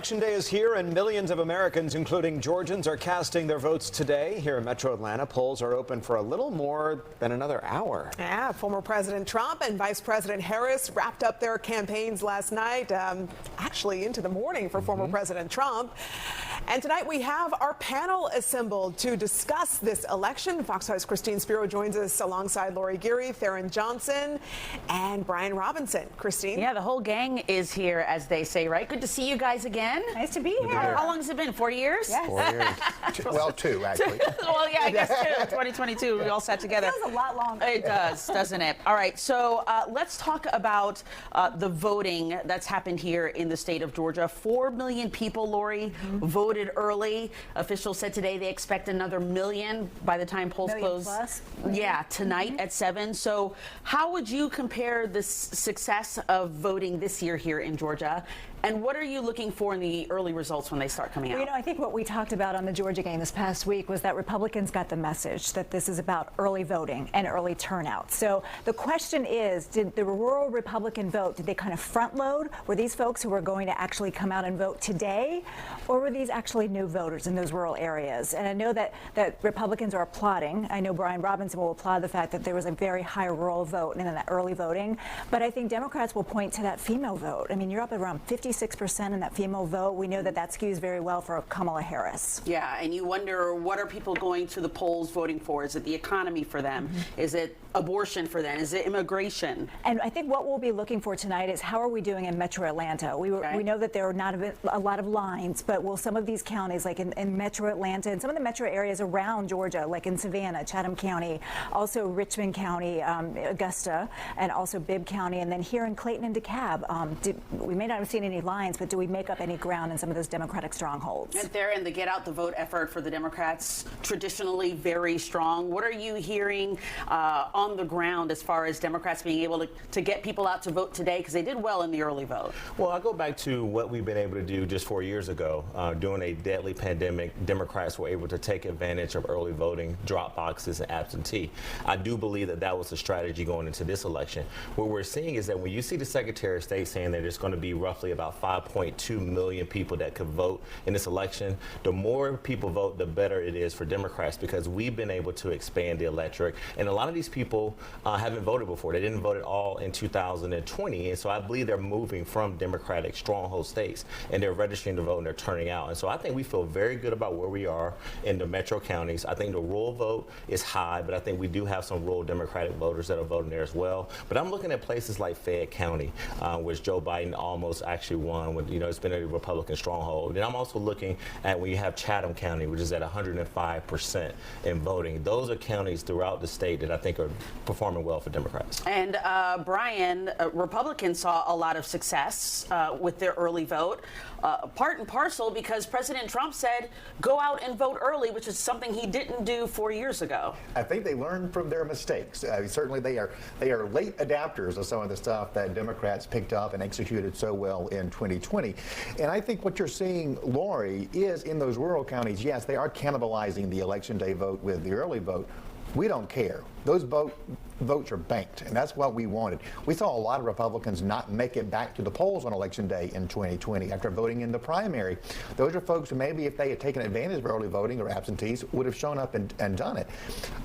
Election day is here, and millions of Americans, including Georgians, are casting their votes today. Here in Metro Atlanta, polls are open for a little more than another hour. Yeah, former President Trump and Vice President Harris wrapped up their campaigns last night, actually into the morning for former President Trump. And tonight we have our panel assembled to discuss this election. Fox 5's Christine Sperow joins us alongside Lori Geary, Tharon Johnson, and Brian Robinson. Christine? Yeah, the whole gang is here, as they say, right? Good to see you guys again. Nice to be here. How long has it been? 4 years? Yes. 4 years. Well, 2, actually. Well, yeah, I guess 2. 2022, we all sat together. It feels a lot longer. It does, doesn't it? All right, so let's talk about the voting that's happened here in the state of Georgia. 4 million people, Lori, voted early. Officials said today they expect another million by the time polls close. Plus. Yeah, tonight at 7. So how would you compare the success of voting this year here in Georgia? And what are you looking for in the early results when they start coming out? Well, I think what we talked about on the Georgia game this past week was that Republicans got the message that this is about early voting and early turnout. So the question is, did the rural Republican vote, did they kind of front load? Were these folks who were going to actually come out and vote today? Or were these actually new voters in those rural areas? And I know that Republicans are applauding. I know Brian Robinson will applaud the fact that there was a very high rural vote and in that early voting. But I think Democrats will point to that female vote. I mean, you're up around 56% in that female vote. We know that skews very well for Kamala Harris. Yeah, and you wonder, what are people going to the polls voting for? Is it the economy for them? Is it abortion for them? Is it immigration? And I think what we'll be looking for tonight is how are we doing in Metro Atlanta? We know that there are not a lot of lines, but will some of these counties, like in Metro Atlanta and some of the metro areas around Georgia, like in Savannah, Chatham County, also Richmond County, Augusta, and also Bibb County, and then here in Clayton and DeKalb, we may not have seen any lines, but do we make up any ground in some of those Democratic strongholds? And there, in the get out the vote effort for the Democrats, traditionally very strong. What are you hearing on the ground as far as Democrats being able to get people out to vote today? Because they did well in the early vote. Well, I go back to what we've been able to do just 4 years ago. During a deadly pandemic, Democrats were able to take advantage of early voting, drop boxes, and absentee. I do believe that was a strategy going into this election. What we're seeing is that when you see the Secretary of State saying that there's going to be roughly about 5.2 million people that could vote in this election, the more people vote, the better it is for Democrats, because we've been able to expand the electorate. And a lot of these people haven't voted before. They didn't vote at all in 2020. And so I believe they're moving from Democratic stronghold states, and they're registering to vote and they're turning out. And so I think we feel very good about where we are in the metro counties. I think the rural vote is high, but I think we do have some rural Democratic voters that are voting there as well. But I'm looking at places like Fayette County, which Joe Biden almost actually won. It's been a Republican stronghold. And I'm also looking at when you have Chatham County, which is at 105% in voting. Those are counties throughout the state that I think are performing well for Democrats. And Brian, Republicans saw a lot of success with their early vote, part and parcel because President Trump said, go out and vote early, which is something he didn't do 4 years ago. I think they learned from their mistakes. Certainly they are late adapters of some of the stuff that Democrats picked up and executed so well in 2020. And I think what you're seeing, Lori, is in those rural counties, yes, they are cannibalizing the election day vote with the early vote. We don't care. Those votes are banked, and that's what we wanted. We saw a lot of Republicans not make it back to the polls on Election Day in 2020 after voting in the primary. Those are folks who maybe if they had taken advantage of early voting or absentees would have shown up and done it.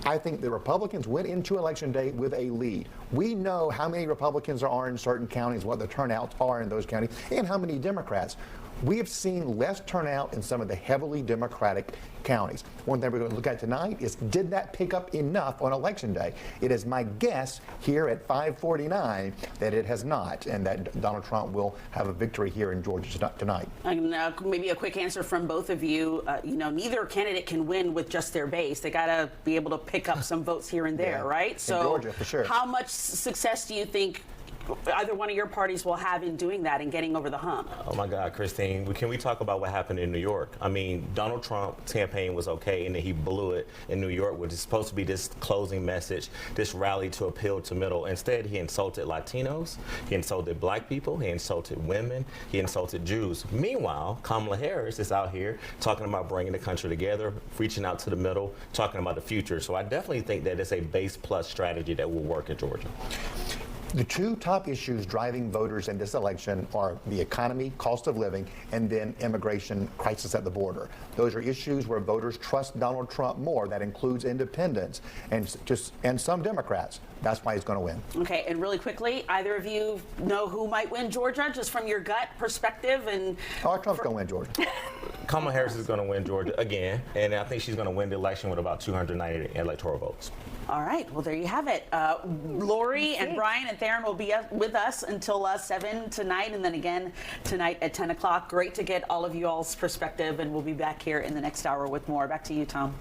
I think the Republicans went into Election Day with a lead. We know how many Republicans there are in certain counties, what the turnouts are in those counties, and how many Democrats. We have seen less turnout in some of the heavily Democratic counties. One thing we're going to look at tonight is, did that pick up enough on Election Day? It is my guess here at 5:49 that it has not, and that Donald Trump will have a victory here in Georgia tonight. And maybe a quick answer from both of you. Neither candidate can win with just their base. They got to be able to pick up some votes here and there, right? So, in Georgia, for sure. How much success do you think either one of your parties will have in doing that and getting over the hump? Oh my God, Christine, can we talk about what happened in New York? I mean, Donald Trump's campaign was okay, and then he blew it in New York, which is supposed to be this closing message, this rally to appeal to middle. Instead, he insulted Latinos, he insulted black people, he insulted women, he insulted Jews. Meanwhile, Kamala Harris is out here talking about bringing the country together, reaching out to the middle, talking about the future. So I definitely think that it's a base plus strategy that will work in Georgia. The two top issues driving voters in this election are the economy, cost of living, and then immigration crisis at the border. Those are issues where voters trust Donald Trump more. That includes independents and some Democrats. That's why he's going to win. Okay, and really quickly, either of you know who might win Georgia, just from your gut perspective? And Trump's going to win Georgia. Kamala Harris is going to win Georgia again, and I think she's going to win the election with about 290 electoral votes. All right, well, there you have it. Lori and Brian and Tharon will be with us until 7 tonight, and then again tonight at 10 o'clock. Great to get all of you all's perspective, and we'll be back here in the next hour with more. Back to you, Tom.